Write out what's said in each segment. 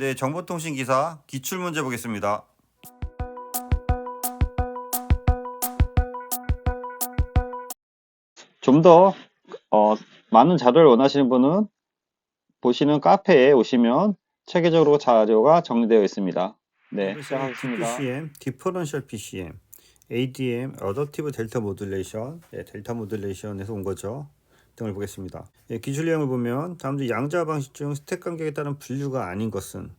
네, 정보통신 기사 기출 문제 보겠습니다. 좀 더 많은 자료를 원하시는 분은 보시는 카페에 오시면 체계적으로 자료가 정리되어 있습니다. 네, 해보실 시작하겠습니다. DPCM, 디퍼런셜 PCM, ADM, 어댑티브 델타 모듈레이션, 델타 모듈레이션에서 온 거죠. 등을 보겠습니다. 기출 내용을 보면 다음 중 양자 방식 중 스택 간격에 따른 분류가 아닌 것은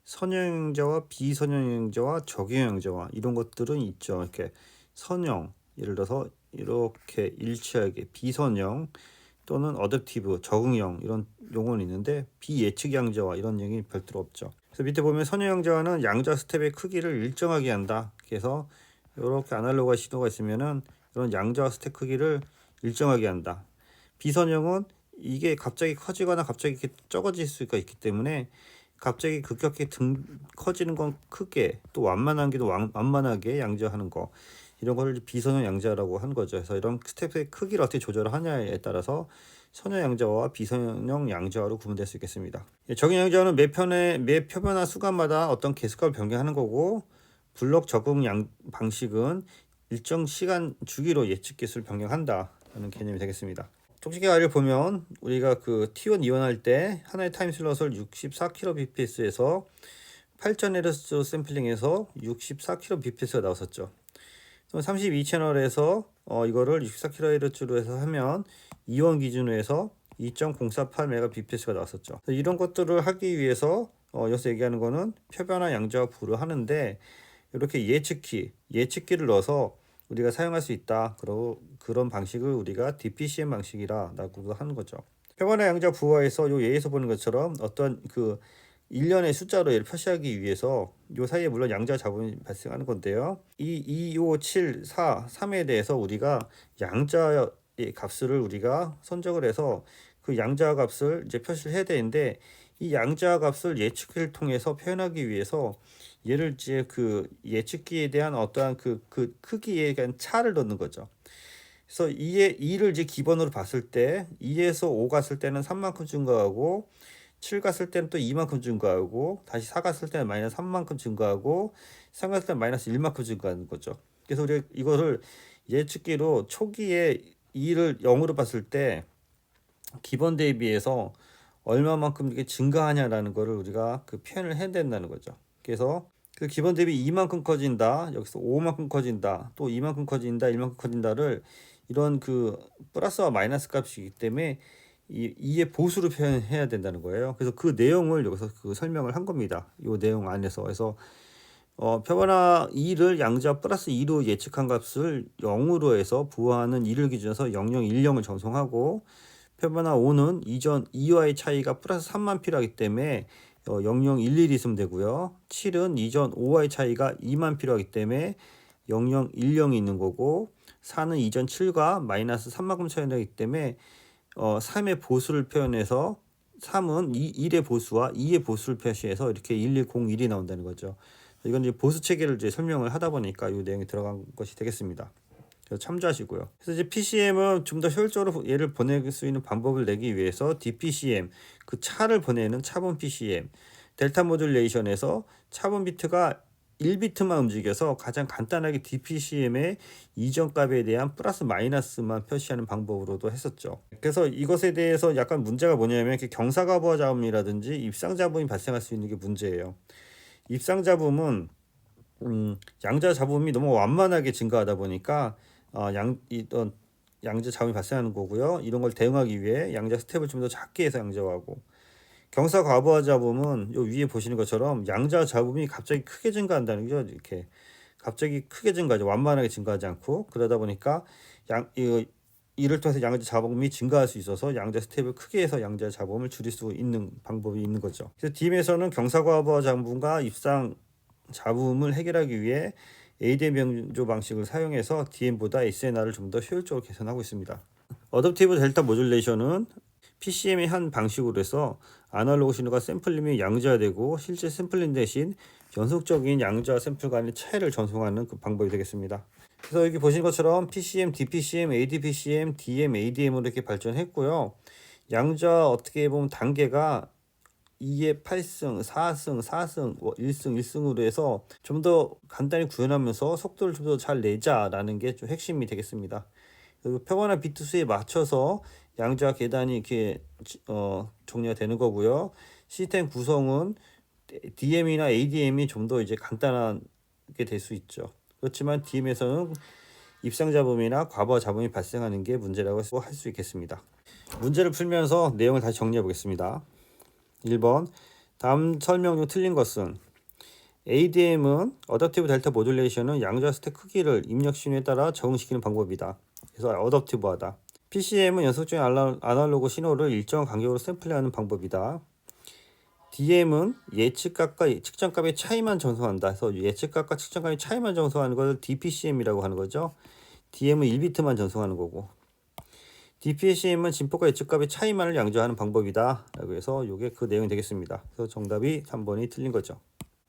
선형형자와 비선형형자와 적형형자와 이런 것들은 있죠. 이렇게 선형, 예를 들어서 이렇게 일치하게 비선형 또는 어댑티브, 적응형 이런 용어는 있는데 비예측 양자와 이런 얘기 별도로 없죠. 그래서 밑에 보면 선형 양자와는 양자 스텝의 크기를 일정하게 한다. 그래서 이렇게 아날로그한 신호가 있으면은 이런 양자 스텝 크기를 일정하게 한다. 비선형은 이게 갑자기 커지거나 갑자기 이렇게 적어질 수가 있기 때문에 갑자기 급격히 커지는 건 크게 또 완만한 게도 완만하게 양자하는 거 이런 거를 비선형 양자라고 한 거죠. 그래서 이런 스텝의 크기를 어떻게 조절하냐에 따라서 선형 양자와 비선형 양자로 구분될 수 있겠습니다. 적용 양자는 매 표변화 수간마다 어떤 개수값을 변경하는 거고 블록 적응 방식은 일정 시간 주기로 예측 개수를 변경한다는 개념이 되겠습니다. 쪽지기를 보면 우리가 그 T1 이원할 때 하나의 타임 슬롯을 64kbps에서 8000Hz 샘플링해서 64kbps가 나왔었죠. 32채널에서 이거를 64kHz로 해서 하면 이원 기준으로 해서 2.048Mbps가 나왔었죠. 이런 것들을 하기 위해서 여기서 얘기하는 거는 표변화 양자와 부를 하는데 이렇게 예측기를 넣어서 우리가 사용할 수 있다. 그런 방식을 우리가 DPCM 방식이라고 하는 거죠. 표본화 양자 부하에서 요 예에서 보는 것처럼 어떤 그 일련의 숫자로 얘를 표시하기 위해서 요 사이에 물론 양자 잡음이 발생하는 건데요. 이 2, 5, 7, 4, 3에 대해서 우리가 양자의 값을 우리가 선정을 해서 그 양자 값을 이제 표시를 해야 되는데 이 양자 값을 예측기를 통해서 표현하기 위해서 얘를 이제 그 예측기에 대한 어떠한 그 크기에 대한 차를 넣는 거죠. 그래서 2를 이제 기본으로 봤을 때 2에서 5 갔을 때는 3만큼 증가하고 7 갔을 때는 또 2만큼 증가하고 다시 4 갔을 때는 마이너스 3만큼 증가하고 3 갔을 때는 마이너스 1만큼 증가하는 거죠. 그래서 우리 이거를 예측기로 초기에 2를 0으로 봤을 때 기본 대비해서 얼마만큼 이게 증가하냐라는 거를 우리가 그 표현을 해야 된다는 거죠. 그래서 그 기본 대비 2만큼 커진다, 여기서 5만큼 커진다, 또 2만큼 커진다, 1만큼 커진다를 이런 그 플러스와 마이너스 값이기 때문에 이의 보수로 표현해야 된다는 거예요. 그래서 그 내용을 여기서 그 설명을 한 겁니다. 이 내용 안에서. 그래서 표본화 2를 양자 플러스 2로 예측한 값을 0으로 해서 부호하는 2를 기준해서 0010을 전송하고 표본화 5는 이전 2와의 차이가 플러스 3만 필요하기 때문에 0011 있으면 되고요. 7은 이전 5와의 차이가 2만 필요하기 때문에 0010이 있는 거고 4는 이전 7과 마이너스 3만큼 차이 나기 때문에 3의 보수를 표현해서 3은 1의 보수와 2의 보수를 표시해서 이렇게 1101이 나온다는 거죠. 이건 이제 보수 체계를 이제 설명을 하다 보니까 이 내용이 들어간 것이 되겠습니다. 그래서 참조하시고요. 그래서 이제 PCM은 좀 더 효율적으로 얘를 보낼 수 있는 방법을 내기 위해서 DPCM, 그 차를 보내는 차분 PCM, 델타 모듈레이션에서 차분 비트가 1비트만 움직여서 가장 간단하게 DPCM의 이전 값에 대한 플러스 마이너스만 표시하는 방법으로도 했었죠. 그래서 이것에 대해서 약간 문제가 뭐냐면 이렇게 경사과부하 잡음이라든지 입상 잡음이 발생할 수 있는 게 문제예요. 입상 잡음은 양자 잡음이 너무 완만하게 증가하다 보니까 이런 양자 잡음이 발생하는 거고요. 이런 걸 대응하기 위해 양자 스텝을 좀 더 작게 해서 양자화하고 경사 과부하 잡음은 요 위에 보시는 것처럼 양자 잡음이 갑자기 크게 증가한다는 거죠. 이렇게 갑자기 크게 증가하죠. 완만하게 증가하지 않고 그러다 보니까 이를 통해서 양자 잡음이 증가할 수 있어서 양자 스텝을 크게 해서 양자 잡음을 줄일 수 있는 방법이 있는 거죠. 그래서 DM에서는 경사 과부하 잡음과 입상 잡음을 해결하기 위해 ADM 변조 방식을 사용해서 DM보다 SNR을 좀 더 효율적으로 개선하고 있습니다. 어댑티브 델타 모듈레이션은 PCM의 한 방식으로 해서 아날로그 신호가 샘플링이 양자되고 실제 샘플링 대신 연속적인 양자 샘플 간의 차이를 전송하는 그 방법이 되겠습니다. 그래서 여기 보시는 것처럼 PCM, DPCM, ADPCM, DM, ADM으로 이렇게 발전했고요. 양자 어떻게 보면 단계가 2에 8승, 4승, 4승, 1승, 1승으로 해서 좀 더 간단히 구현하면서 속도를 좀 더 잘 내자라는 게 좀 핵심이 되겠습니다. 그리고 표본화 비트 수에 맞춰서 양자 계단이 이렇게 정리가 되는 거고요. 시스템 구성은 DM이나 ADM이 좀 더 이제 간단하게 될 수 있죠. 그렇지만 DM에서는 입상 잡음이나 과부하 잡음이 발생하는 게 문제라고 할 수 있겠습니다. 문제를 풀면서 내용을 다시 정리해 보겠습니다. 1번 다음 설명 중 틀린 것은 ADM은 어댑티브 델타 모듈레이션은 양자 스택 크기를 입력 신호에 따라 적응시키는 방법이다. 그래서 어댑티브하다. PCM은 연속적인 아날로그 신호를 일정 간격으로 샘플링하는 방법이다. DM은 예측값과 측정값의 차이만 전송한다. 그래서 예측값과 측정값의 차이만 전송하는 것을 DPCM이라고 하는 거죠. DM은 1비트만 전송하는 거고, DPCM은 진폭과 예측값의 차이만을 양조하는 방법이다. 라고 해서 이게 그 내용이 되겠습니다. 그래서 정답이 3번이 틀린 거죠.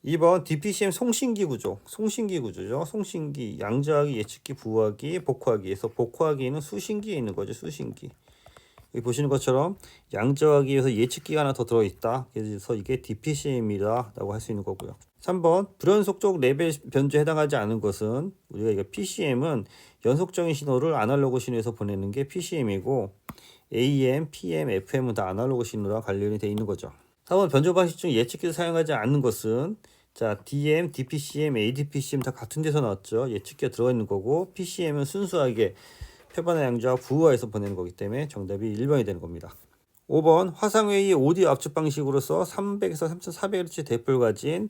2번 DPCM 송신기 구조. 송신기 구조죠. 송신기, 양자하기, 예측기, 부하기, 복화기에서 복화기는 수신기에 있는 거죠. 수신기. 여기 보시는 것처럼 양자하기에서 예측기가 하나 더 들어있다. 그래서 이게 DPCM이다 라고 할 수 있는 거고요. 3번 불연속적 레벨 변조에 해당하지 않은 것은 우리가 이거 PCM은 연속적인 신호를 아날로그 신호에서 보내는 게 PCM이고 AM, PM, FM은 다 아날로그 신호랑 관련이 되어 있는 거죠. 4번 변조 방식 중 예측기를 사용하지 않는 것은 자 DM, DPCM, ADPCM 다 같은 데서 나왔죠. 예측기가 들어가 있는 거고 PCM은 순수하게 표본화 양자와 부하에서 보내는 거기 때문에 정답이 1번이 되는 겁니다. 5번 화상회의 오디오 압축 방식으로서 300에서 3400Hz 대표를 가진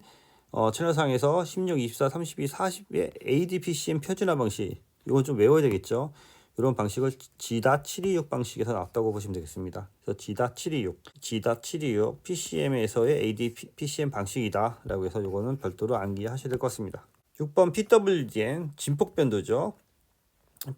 채널상에서 16, 24, 32, 40의 ADPCM 표준화 방식 이건 좀 외워야 되겠죠. 이런 방식을 G.726 방식에서 나왔다고 보시면 되겠습니다. 그래서 G.726 PCM에서의 ADPCM 방식이다 라고 해서 이거는 별도로 암기하셔야 될 것 같습니다. 6번 PWDM 진폭 변도죠.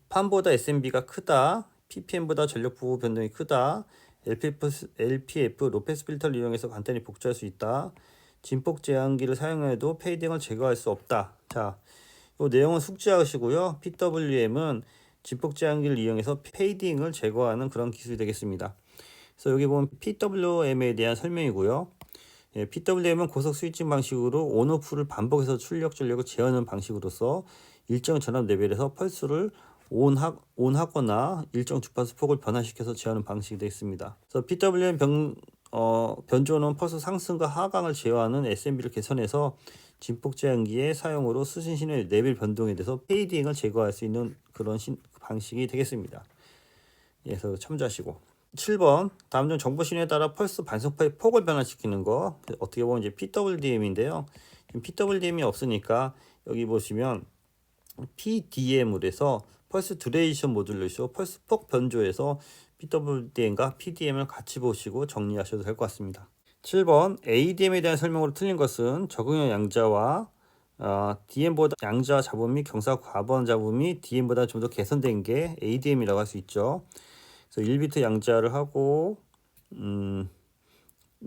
판보다 SMB가 크다, ppm보다 전력 부호 변동이 크다, LPF 로페스 필터를 이용해서 간단히 복제할 수 있다, 진폭 제한기를 사용해도 페이딩을 제거할 수 없다. 자, 이 내용은 숙지하시고요. PWM은 진폭 제한기를 이용해서 페이딩을 제거하는 그런 기술이 되겠습니다. 그래서 여기 보면 PWM에 대한 설명이고요. PWM은 고속 스위칭 방식으로 온오프를 반복해서 출력 전력을 제어하는 방식으로서 일정 전압 레벨에서 펄스를 온하거나 일정 주파수 폭을 변화시켜서 제어하는 방식이 되겠습니다. 그래서 PWM 변조는 펄스 상승과 하강을 제어하는 SMB를 개선해서 진폭 제한기의 사용으로 수신 신호의 레벨 변동에 대해서 페이딩을 제거할 수 있는 그런 방식이 되겠습니다. 그래서 참조하시고 7번 다음 중 정보 신호에 따라 펄스 반속파의 폭을 변화시키는 거 어떻게 보면 이제 PWDM인데요. PWDM이 없으니까 여기 보시면 PDM으로 해서 펄스 듀레이션 모듈레이션 펄스 폭 변조해서 PWDM과 PDM을 같이 보시고 정리하셔도 될 것 같습니다. 7번 ADM에 대한 설명으로 틀린 것은 적응형 양자와 DM보다 양자 잡음 및 경사 과번 잡음이 DM보다 좀 더 개선된 게 ADM이라고 할 수 있죠. 그래서 1비트 양자를 하고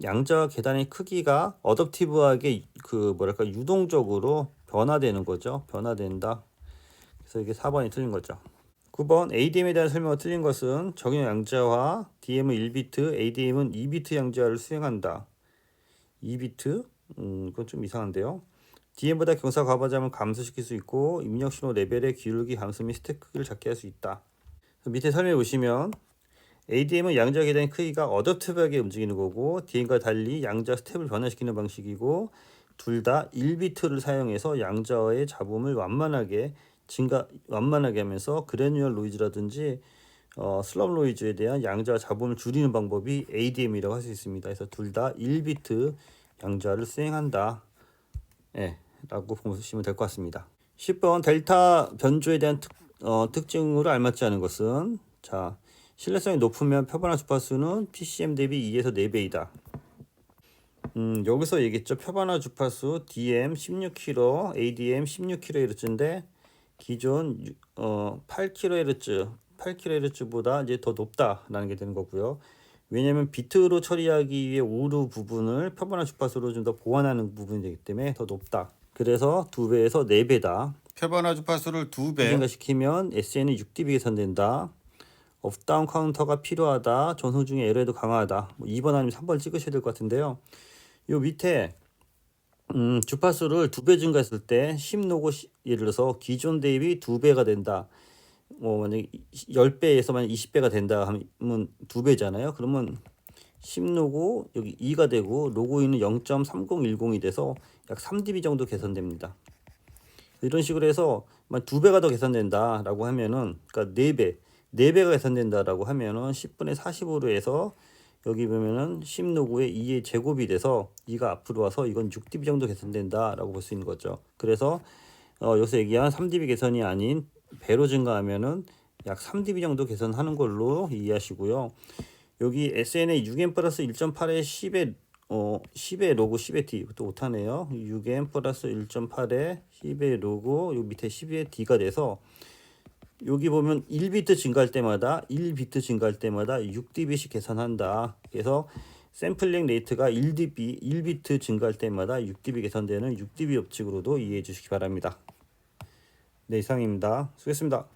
양자 계단의 크기가 어댑티브하게 유동적으로 변화되는 거죠. 변화된다. 그래서 이게 4번이 틀린 거죠. 9번 ADM에 대한 설명이 틀린 것은 적용 양자와 DM은 1비트, ADM은 2비트 양자를 수행한다. 2비트? 그건 좀 이상한데요. DM보다 경사 과반점을 감소시킬 수 있고 입력 신호 레벨의 기울기 감소 및 스택 크기를 작게 할 수 있다. 밑에 설명해 보시면 ADM은 양자 계단의 크기가 어댑티브하게 움직이는 거고 DM과 달리 양자 스텝을 변화시키는 방식이고 둘 다 1비트를 사용해서 양자의 잡음을 완만하게 하면서 그래뉴얼 노이즈라든지 슬럼 노이즈에 대한 양자 잡음을 줄이는 방법이 ADM이라고 할 수 있습니다. 그래서 둘 다 1비트 양자를 수행한다. 라고 보시면 될 것 같습니다. 10번 델타 변조에 대한 특징으로 알맞지 않은 것은 자 신뢰성이 높으면 표본화 주파수는 PCM 대비 2에서 4배이다. 여기서 얘기했죠. 표본화 주파수 DM 16kHz, ADM 16kHz인데 기존 8kHz보다 이제 더 높다라는 게 되는 거고요. 왜냐하면 비트로 처리하기 위해 오류 부분을 표본화 주파수로 좀 더 보완하는 부분이 되기 때문에 더 높다. 그래서 2배에서 4배다. 표본화 주파수를 2배 증가시키면 SN이 6dB 개선된다. 업다운 카운터가 필요하다. 전송 중에 에러에도 강하다. 뭐 2번 아니면 3번 찍으셔야 될 것 같은데요. 요 밑에 주파수를 2배 증가했을 때 10로고 예를 들어서 기존 대비 2배가 된다. 뭐 만약에 10배에서 만약 20배가 된다 하면 2배잖아요. 그러면 10로고 여기 2가 되고 로고인은 0.3010이 돼서 약 3dB 정도 개선됩니다. 이런 식으로 해서 2배가 더 개선된다라고 하면은 그러니까 4배가 개선된다라고 하면은 10분의 45로 해서 여기 보면은 10로고의 2의 제곱이 돼서 2가 앞으로 와서 이건 6dB 정도 개선된다라고 볼 수 있는 거죠. 그래서 여기서 얘기한 3dB 개선이 아닌 배로 증가하면은 약 3dB 정도 개선하는 걸로 이해하시고요. 여기 SNA 6M 플러스 1.8에 10의 로고 10의 D 또 못하네요. 6M 플러스 1.8에 10의 로고 요 밑에 10의 D가 돼서 여기 보면 1비트 증가할 때마다 6dB씩 계산한다. 그래서 샘플링 레이트가 1비트 증가할 때마다 6dB 계산되는 6dB 법칙으로도 이해해 주시기 바랍니다. 네, 이상입니다. 수고했습니다.